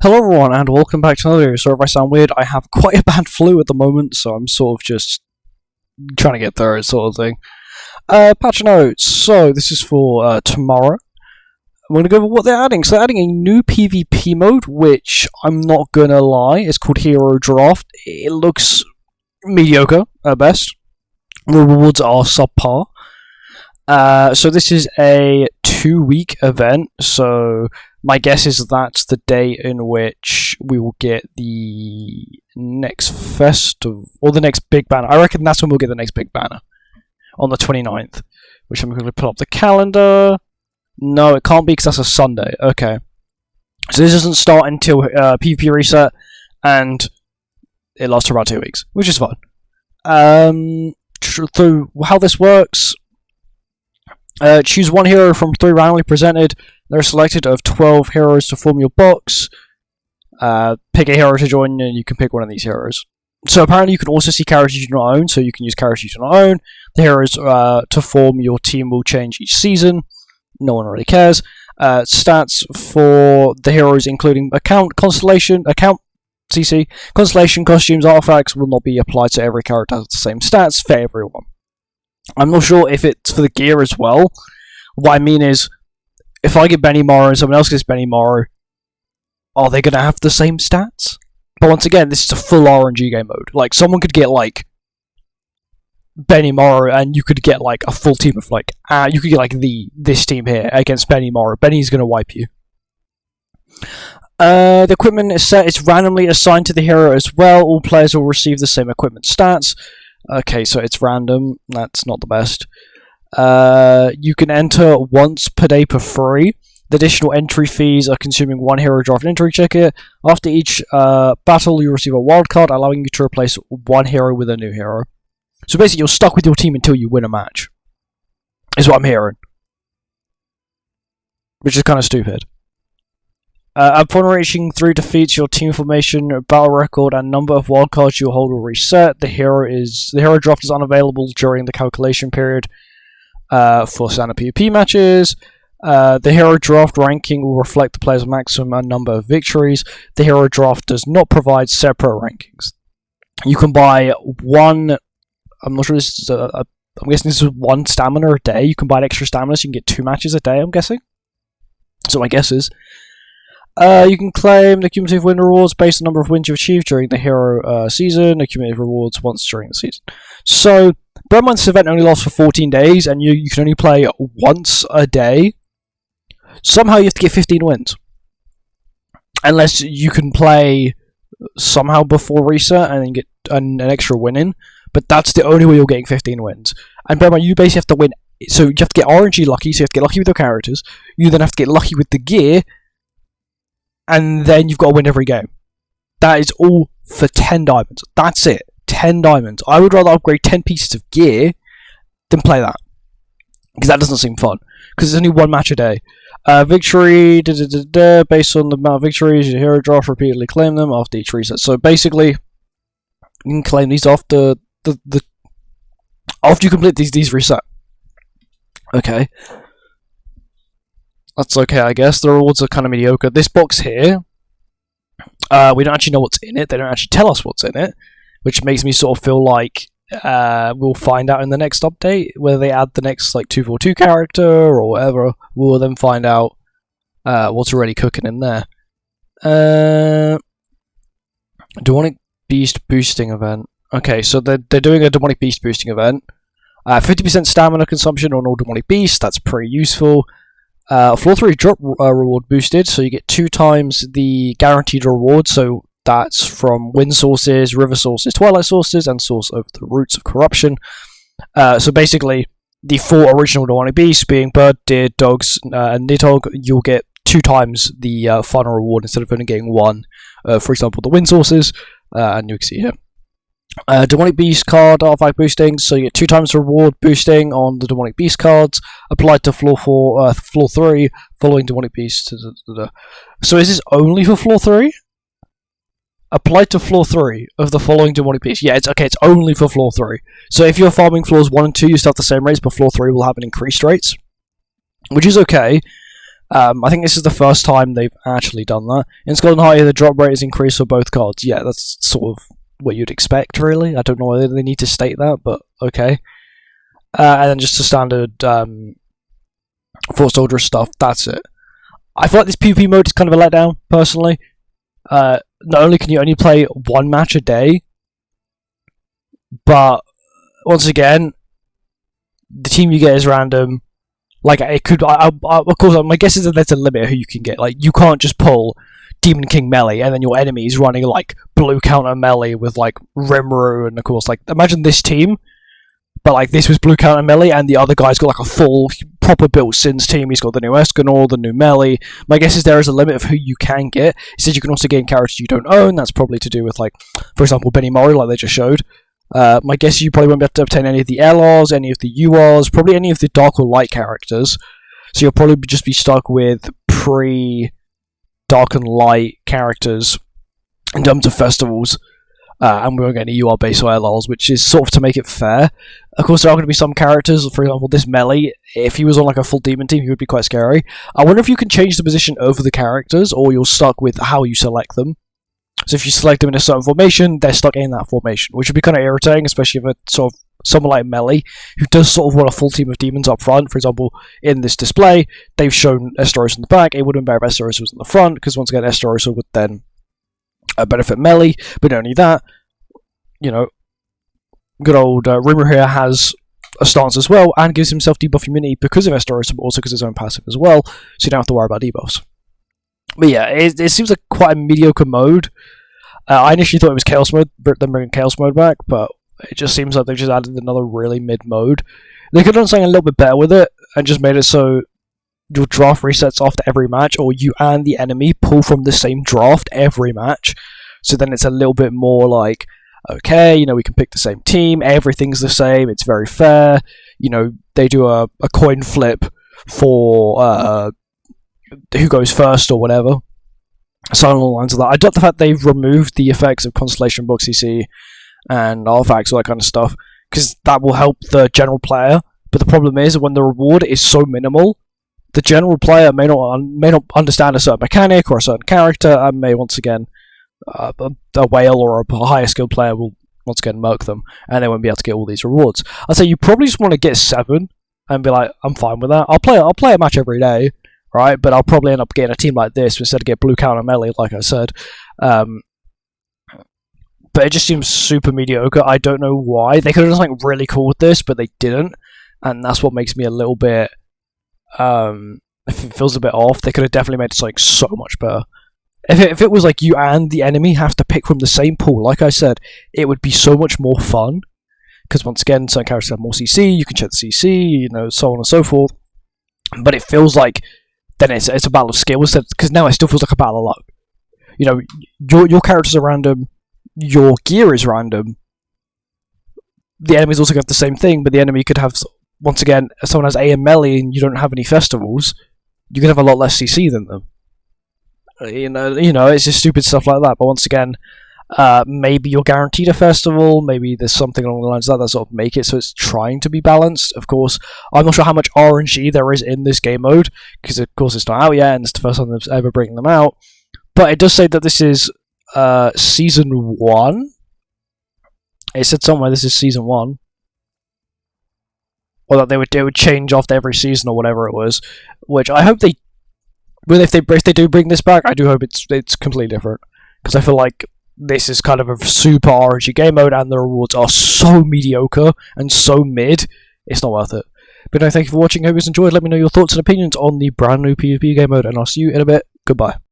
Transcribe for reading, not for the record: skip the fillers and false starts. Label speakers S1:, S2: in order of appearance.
S1: Hello everyone and welcome back to another video. So if I sound weird, I have quite a bad flu at the moment, so I'm sort of just trying to get through it sort of thing. Patch notes. So this is for tomorrow. I'm going to go over what they're adding. So they're adding a new PvP mode, which I'm not going to lie, it's called Hero Draft. It looks mediocre at best. The rewards are subpar. So this is a 2-week event, so my guess is that's the day in which we will get the next festival, or the next big banner. I reckon that's when we'll get the next big banner, on the 29th, which I'm going to pull up the calendar. No, it can't be because that's a Sunday. Okay. So this doesn't start until PvP reset, and it lasts for about 2 weeks, which is fun. Through how this works, choose one hero from 3 randomly presented. They're selected of 12 heroes to form your box. Pick a hero to join, and you can pick one of these heroes. So apparently you can also see characters you do not own, so you can use characters you do not own. The heroes to form your team will change each season. No one really cares. Stats for the heroes including constellation, costumes, artifacts will not be applied to every character has the same stats for everyone. I'm not sure if it's for the gear as well. What I mean is, if I get Benny Morrow and someone else gets Benny Morrow, are they going to have the same stats? But once again, this is a full RNG game mode. Like, someone could get, like, Benny Morrow, and you could get, like, a full team of, like, you could get, like, this team here against Benny Morrow. Benny's going to wipe you. The equipment is set. It's randomly assigned to the hero as well. All players will receive the same equipment stats. Okay, so it's random. That's not the best. You can enter once per day for free. The additional entry fees are consuming one hero draft entry ticket. After each battle, you receive a wildcard, allowing you to replace one hero with a new hero. So basically, you're stuck with your team until you win a match, is what I'm hearing. Which is kind of stupid. Upon reaching 3 defeats, your team formation, battle record, and number of wildcards you hold will reset. The hero draft is unavailable during the calculation period for standard PvP matches. The hero draft ranking will reflect the player's maximum number of victories. The hero draft does not provide separate rankings. You can buy one. I'm not sure this is I'm guessing this is 1 stamina a day. You can buy an extra stamina, so you can get 2 matches a day. I'm guessing. So my guess is. You can claim the cumulative win rewards based on the number of wins you achieved during the hero season. The cumulative rewards once during the season. So, bear in mind this event only lasts for 14 days, and you can only play once a day. Somehow you have to get 15 wins. Unless you can play somehow before reset and then get an extra win in. But that's the only way you're getting 15 wins. And bear in mind, you basically have to win. So you have to get RNG lucky, so you have to get lucky with your characters. You then have to get lucky with the gear. And then you've got to win every game. That is all for 10 diamonds. That's it. 10 diamonds. I would rather upgrade 10 pieces of gear than play that. Because that doesn't seem fun. Because there's only 1 match a day. Victory, based on the amount of victories, your hero draft, repeatedly claim them after each reset. So basically, you can claim these after after you complete these reset. Okay. That's okay, I guess. The rewards are kind of mediocre. This box here, we don't actually know what's in it. They don't actually tell us what's in it, which makes me sort of feel like we'll find out in the next update, whether they add the next like 242 character or whatever. We'll then find out what's already cooking in there. Demonic Beast boosting event. Okay, so they're doing a Demonic Beast boosting event. 50% stamina consumption on all Demonic Beasts. That's pretty useful. Floor 3 drop reward boosted, so you get 2 times the guaranteed reward, so that's from wind sources, river sources, twilight sources, and source of the roots of corruption. So basically, the 4 original demonic beasts, being bird, deer, dogs, and nidhogg, you'll get 2 times the final reward instead of only getting 1. For example, the wind sources, and you can see here. Demonic Beast card artifact boosting, so you get 2 times reward boosting on the Demonic Beast cards, applied to floor 3, following Demonic Beast. So is this only for floor 3? Applied to floor 3 of the following Demonic Beast. Yeah, it's okay, it's only for floor 3. So if you're farming floors 1 and 2, you still have the same rates, but floor 3 will have an increased rates, which is okay. I think this is the first time they've actually done that. In Skull and Hearty, the drop rate is increased for both cards. Yeah, that's sort of what you'd expect, really. I don't know whether they need to state that, but okay. And then just the standard Force Soldier stuff, that's it. I feel like this PvP mode is kind of a letdown, personally. Not only can you only play one match a day, but once again, the team you get is random. Like, it could, of course, my guess is that there's a limit who you can get. Like, you can't just pull Demon King melee and then your enemy is running, like, blue counter melee with, like, Rimuru, and of course, like, imagine this team, but, like, this was blue counter melee and the other guy's got, like, a full, proper built Sins team. He's got the new Escanor, the new melee. My guess is there is a limit of who you can get. It says you can also gain characters you don't own. That's probably to do with, like, for example, Benny Mori, like they just showed. My guess is you probably won't be able to obtain any of the LRs, any of the URs, probably any of the Dark or Light characters. So you'll probably just be stuck with pre-Dark and Light characters in terms of festivals. And we won't get any UR base or LRs, which is sort of to make it fair. Of course, there are going to be some characters, for example, this melee, if he was on like a full demon team, he would be quite scary. I wonder if you can change the position over the characters, or you're stuck with how you select them. So if you select them in a certain formation, they're stuck in that formation, which would be kind of irritating, especially if it's sort of someone like Melee, who does sort of want a full team of demons up front. For example, in this display, they've shown Estarossa in the back. It wouldn't matter if Estarossa was in the front, because once again, Estarossa would then benefit Melee. But not only that, you know, good old Rimuru here has a stance as well, and gives himself debuff immunity because of Estarossa, but also because of his own passive as well, so you don't have to worry about debuffs. But yeah, it seems like quite a mediocre mode. I initially thought it was Chaos Mode, them bringing Chaos Mode back, but it just seems like they've just added another really mid mode. They could have done something a little bit better with it, and just made it so your draft resets after every match, or you and the enemy pull from the same draft every match. So then it's a little bit more like, okay, you know, we can pick the same team, everything's the same, it's very fair. You know, they do a coin flip for who goes first or whatever. So along the lines of that. I doubt the fact they've removed the effects of Constellation Book CC and artifacts, all that kind of stuff, because that will help the general player. But the problem is, when the reward is so minimal, the general player may not understand a certain mechanic or a certain character, and may once again, a whale or a higher skilled player will once again murk them, and they won't be able to get all these rewards. I'd say you probably just want to get 7 and be like, I'm fine with that. I'll play a match every day, right? But I'll probably end up getting a team like this instead of get blue counter melee, like I said. But it just seems super mediocre. I don't know why. They could have done something really cool with this, but they didn't, and that's what makes me a little bit. It feels a bit off. They could have definitely made it like so much better. If it was like you and the enemy have to pick from the same pool, like I said, it would be so much more fun. Because once again, certain characters have more CC, you can check the CC, you know, so on and so forth. But it feels like then it's a battle of skill instead, because now it still feels like a battle of luck. You know, your characters are random, your gear is random. The enemies also have the same thing, but the enemy could have, once again, if someone has AM melee and you don't have any festivals, you can have a lot less CC than them. You know, it's just stupid stuff like that. But once again, maybe you're guaranteed a festival. Maybe there's something along the lines of that sort of make it so it's trying to be balanced. Of course, I'm not sure how much RNG there is in this game mode, because of course it's not out yet, and it's the first time they've ever bringing them out. But it does say that this is season 1. It said somewhere this is season 1. Or that they would change after every season or whatever it was, which I hope they. Well, if they do bring this back, I do hope it's completely different, because I feel like this is kind of a super RNG game mode, and the rewards are so mediocre and so mid, it's not worth it. But no, thank you for watching. I hope you enjoyed. Let me know your thoughts and opinions on the brand new PvP game mode, and I'll see you in a bit. Goodbye.